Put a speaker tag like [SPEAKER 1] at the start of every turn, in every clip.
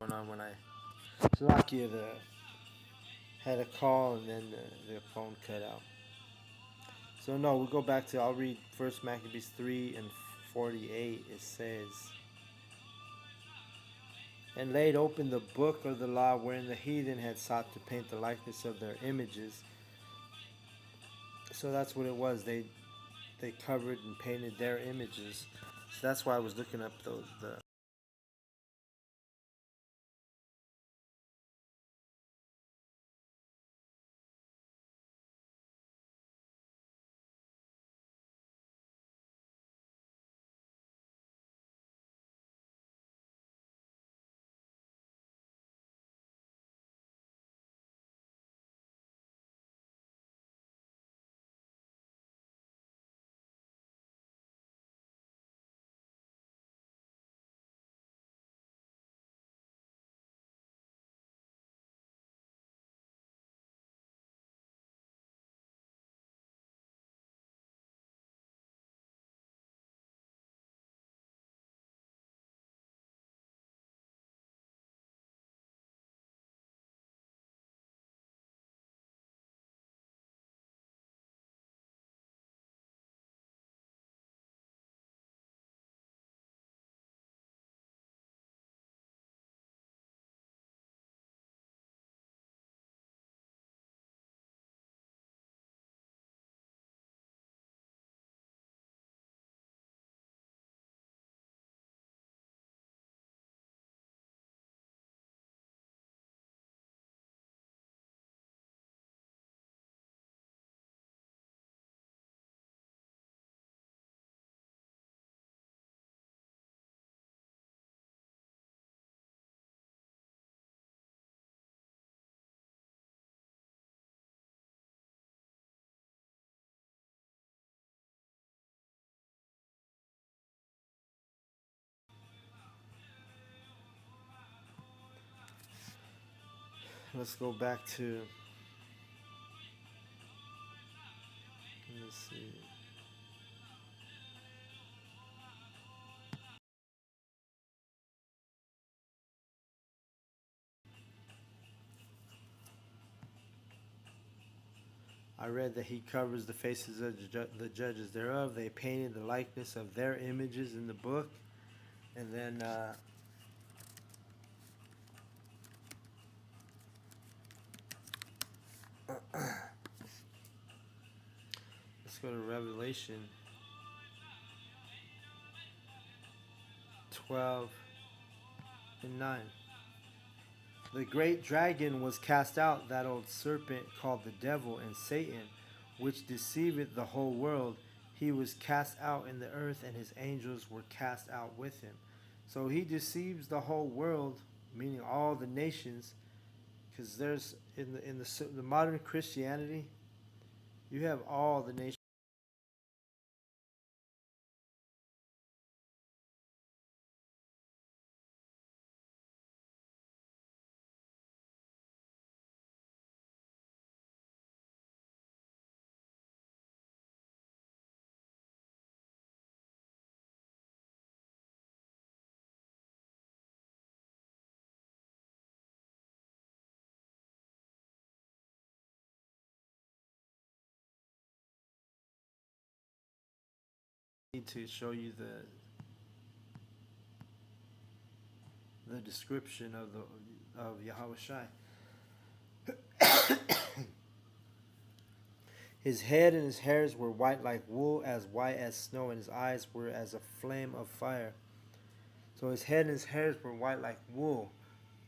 [SPEAKER 1] going on when I Slovakia had a call and then the phone cut out. So no, we go back to I'll read First Maccabees 3:48. It says, "And laid open the book of the law wherein the heathen had sought to paint the likeness of their images." So that's what it was. They covered and painted their images. So that's why I was looking up those the. Let's go back to. Let's see. I read that he covers the faces of the judges thereof. They painted the likeness of their images in the book. And then let's go to Revelation 12 and 9. "The great dragon was cast out, that old serpent called the devil and Satan, which deceiveth the whole world. He was cast out in the earth, and his angels were cast out with him." So he deceives the whole world, meaning all the nations, because there's in the modern Christianity, you have all the nations. To show you the description of Yahweh Shai. "His head and his hairs were white like wool, as white as snow, and his eyes were as a flame of fire." So his head and his hairs were white like wool.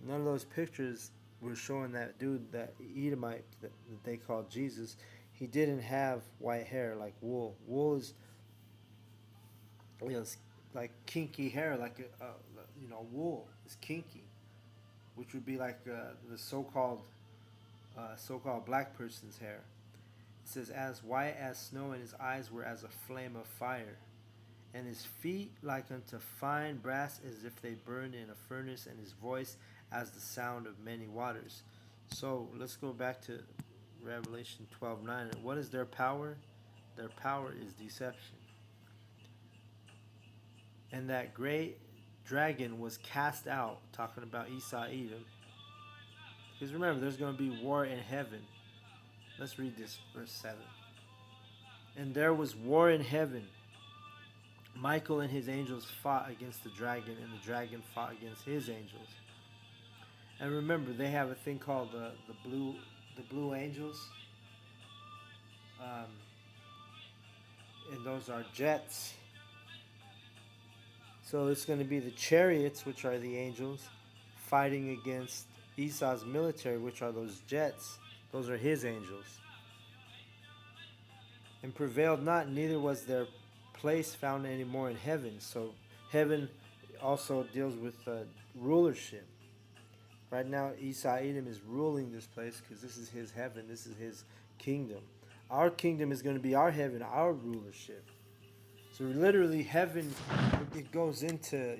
[SPEAKER 1] None of those pictures were showing that dude, that Edomite that they called Jesus. He didn't have white hair like wool. Wool is, it's like kinky hair, like wool is kinky, which would be like the so-called black person's hair. It says, "As white as snow, and his eyes were as a flame of fire, and his feet like unto fine brass, as if they burned in a furnace, and his voice as the sound of many waters." So let's go back to Revelation 12:9. What is their power? Their power is deception. "And that great dragon was cast out, talking about Esau Edom. Because remember, there's going to be war in heaven. Let's read this, verse 7. And there was war in heaven. Michael and his angels fought against the dragon, and the dragon fought against his angels. And remember, they have a thing called the blue angels, and those are jets. So it's going to be the chariots, which are the angels, fighting against Esau's military, which are those jets. Those are his angels. And prevailed not, neither was their place found any more in heaven. So heaven also deals with rulership. Right now, Esau Edom is ruling this place because this is his heaven. This is his kingdom. Our kingdom is going to be our heaven, our rulership. So literally, heaven, it goes into,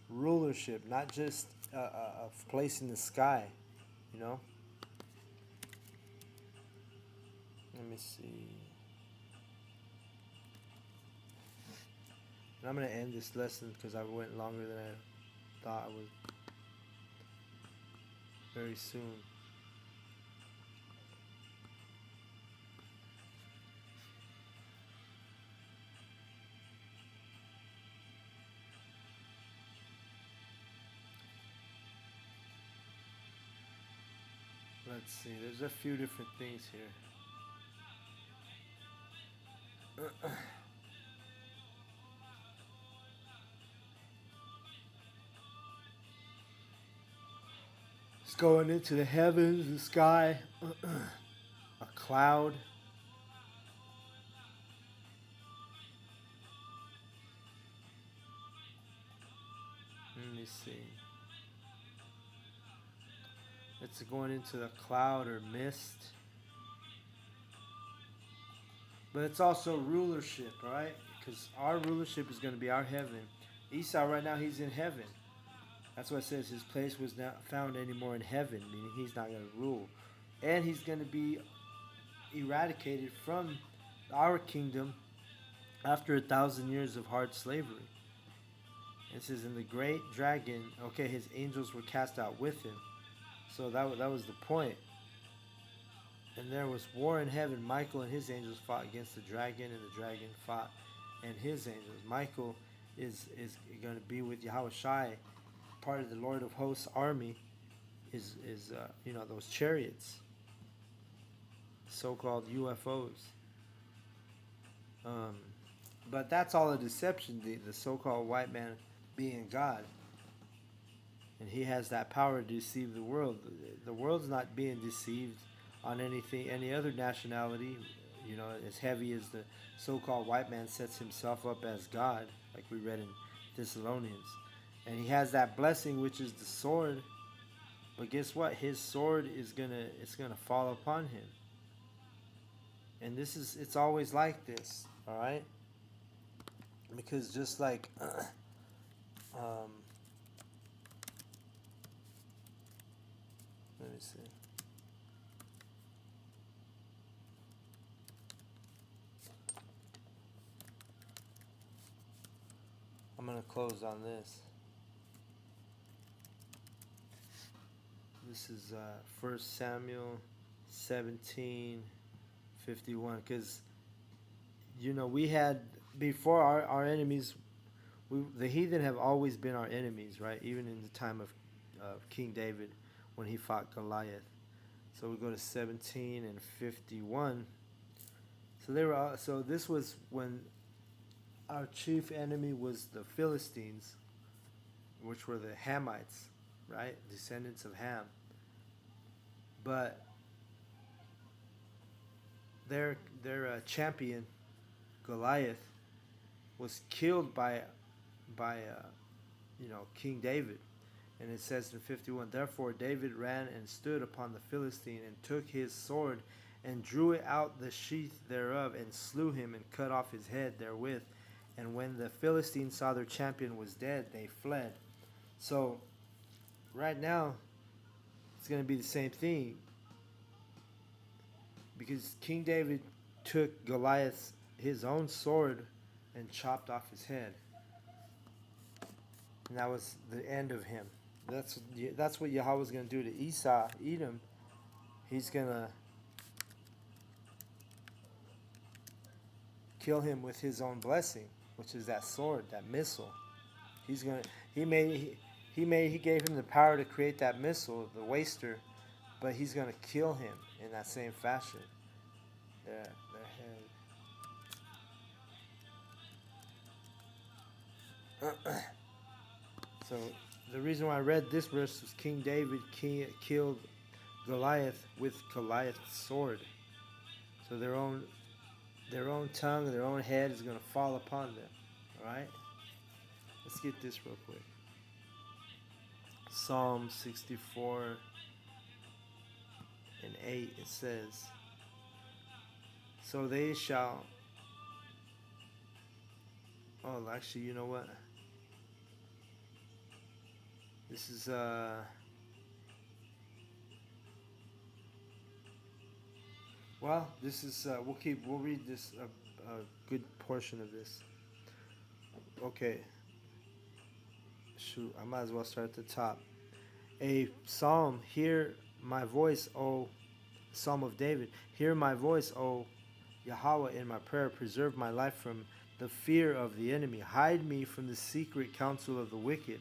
[SPEAKER 1] rulership, not just a place in the sky, Let me see. And I'm going to end this lesson because I went longer than I thought I would. Very soon. Let's see, there's a few different things here. It's going into the heavens, the sky, a cloud. Let me see. It's going into the cloud or mist. But it's also rulership, right? Because our rulership is going to be our heaven. Esau right now, he's in heaven. That's why it says his place was not found anymore in heaven, meaning he's not going to rule. And he's going to be eradicated from our kingdom after 1,000 years of hard slavery. It says, in the great dragon, okay, his angels were cast out with him. So that was the point. And there was war in heaven. Michael and his angels fought against the dragon, and the dragon fought and his angels. Michael is going to be with Yahushai, part of the Lord of Hosts army. Is those chariots, so-called UFOs. But that's all a deception. The so-called white man being God. And he has that power to deceive the world. The world's not being deceived on any other nationality. As heavy as the so-called white man sets himself up as God, like we read in Thessalonians. And he has that blessing, which is the sword. But guess what? His sword is gonna fall upon him. And it's always like this, all right? Because just like let me see. I'm going to close on this. This is 1 Samuel 17:51. Because, we had, before our enemies, the heathen have always been our enemies, right? Even in the time of King David when he fought Goliath. So we go to 17:51. So this was when our chief enemy was the Philistines, which were the Hamites, right? Descendants of Ham. But their champion, Goliath, was killed by King David. And it says in 51, therefore David ran and stood upon the Philistine and took his sword and drew it out the sheath thereof and slew him and cut off his head therewith. And when the Philistines saw their champion was dead, they fled. So right now, it's going to be the same thing. Because King David took his own sword, and chopped off his head. and that was the end of him. That's what Yahweh's going to do to Esau, Edom. He's going to kill him with his own blessing, which is that sword, that missile. He's going to he gave him the power to create that missile, the waster, but he's going to kill him in that same fashion. Their head. So the reason why I read this verse was King David killed Goliath with Goliath's sword. So their own tongue, their own head is going to fall upon them. All right? Let's get this real quick. Psalm 64 and 8, it says, so they shall... Oh, actually, you know what? This is... Well, this is... we'll read this, a good portion of this. Okay. Shoot, I might as well start at the top. A psalm, hear my voice, O Psalm of David. Hear my voice, O Yahweh, in my prayer. Preserve my life from the fear of the enemy. Hide me from the secret counsel of the wicked.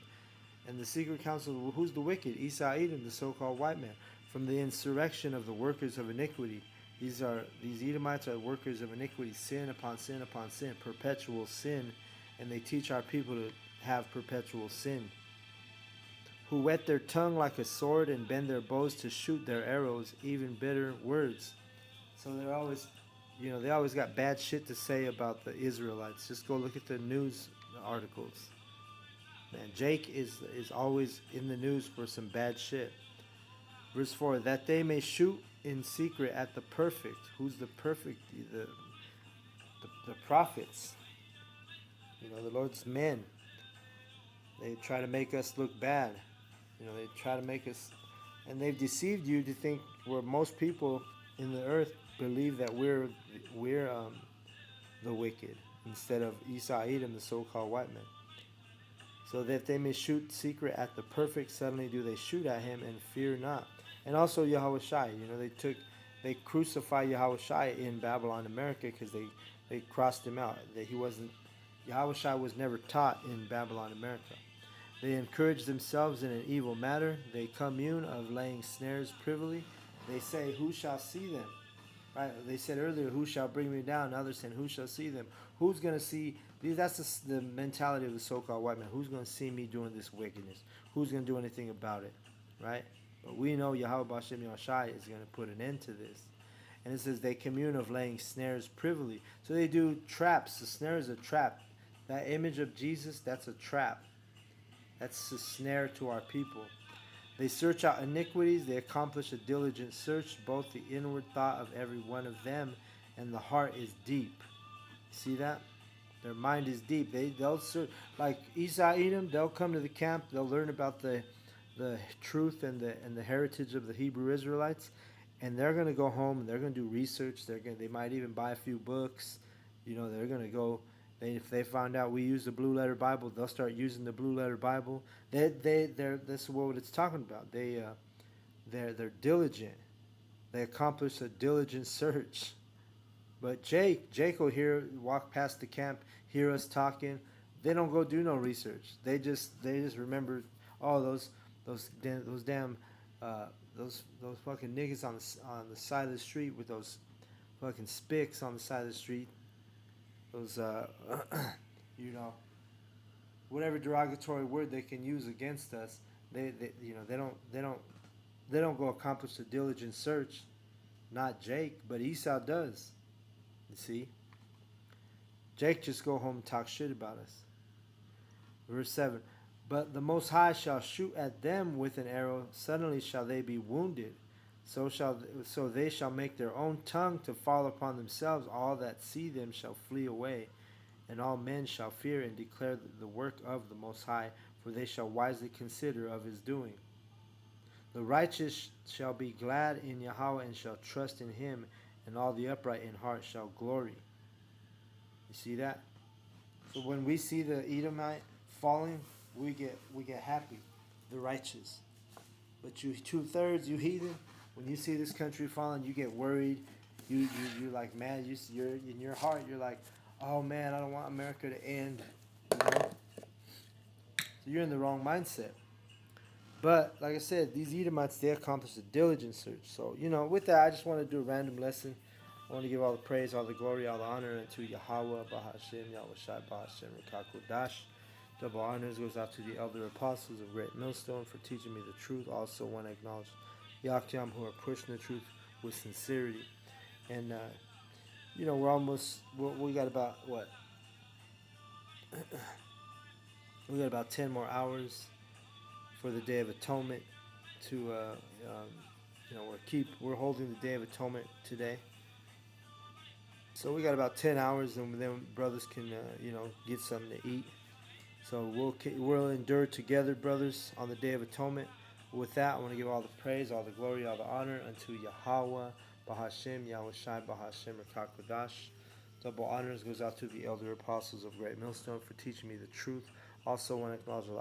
[SPEAKER 1] And the secret counsel, who's the wicked? Esau, Edom, the so-called white man. From the insurrection of the workers of iniquity. These Edomites are workers of iniquity, sin upon sin upon sin, perpetual sin, and they teach our people to have perpetual sin. Who whet their tongue like a sword and bend their bows to shoot their arrows, even bitter words. So they're always, they always got bad shit to say about the Israelites. Just go look at the news articles. Man, Jake is always in the news for some bad shit. Verse 4, that they may shoot in secret at the perfect. Who's the perfect? The prophets. The Lord's men. They try to make us look bad. They try to make us, and they've deceived you to think where most people in the earth believe that we're the wicked instead of Esau, Edom, the so-called white men. So that they may shoot secret at the perfect, suddenly do they shoot at him and fear not. And also Yahweh Shai, they crucified Yahweh Shai in Babylon, America, because they crossed him out. Yahweh Shai was never taught in Babylon, America. They encourage themselves in an evil matter. They commune of laying snares privily. They say, who shall see them? Right? They said earlier, who shall bring me down? Others said, who shall see them? Who's going to see? That's the mentality of the so-called white man. Who's going to see me doing this wickedness? Who's going to do anything about it? Right? But we know Yahweh Bashem Yahushai is going to put an end to this. And it says they commune of laying snares privily. So they do traps. The snare is a trap. That image of Jesus, that's a trap. That's a snare to our people. They search out iniquities. They accomplish a diligent search, both the inward thought of every one of them and the heart is deep. See that? Their mind is deep. They'll search, like Esau, Edom, they'll come to the camp. They'll learn about the truth and the heritage of the Hebrew Israelites, and they're going to go home and they're going to do research. They might even buy a few books. They're going to go. If they find out we use the Blue Letter Bible, they'll start using the Blue Letter Bible. That's what it's talking about. They're diligent. They accomplish a diligent search. But Jake will walk past the camp, hear us talking. They don't go do no research. They just remember, those damn those fucking niggas on the side of the street with those fucking spics on the side of the street. Those whatever derogatory word they can use against us, they don't go accomplish a diligent search. Not Jake, but Esau does. You see, Jake just go home and talk shit about us. Verse 7, but the Most High shall shoot at them with an arrow. Suddenly shall they be wounded. So they shall make their own tongue to fall upon themselves. All that see them shall flee away, and all men shall fear and declare the work of the Most High, for they shall wisely consider of his doing. The righteous shall be glad in Yahweh and shall trust in him, and all the upright in heart shall glory. You see that? So when we see the Edomite falling, we get happy, the righteous. But you 2/3, you heathen. When you see this country falling, you get worried. You like, man. You're in your heart. You're like, oh man, I don't want America to end. You know, so you're in the wrong mindset. But like I said, these Edomites, they accomplished a diligent search. So with that, I just want to do a random lesson. I want to give all the praise, all the glory, all the honor unto Yahweh, Bahashem, Yahweh Shai, Bahashem, Rekakodash. Double honors goes out to the elder apostles of Great Millstone for teaching me the truth. Also want to acknowledge Yakyam who are pushing the truth with sincerity. And we're almost we got about what? We got about 10 more hours for the Day of Atonement. To we're holding the Day of Atonement today. So we got about 10 hours, and then brothers can get something to eat. So we'll endure together, brothers, on the Day of Atonement. With that, I want to give all the praise, all the glory, all the honor unto Yahweh, Bahashem, Yahweh Shai, Bahashem, Rekakodash. Double honors goes out to the elder apostles of Great Millstone for teaching me the truth. Also want to acknowledge the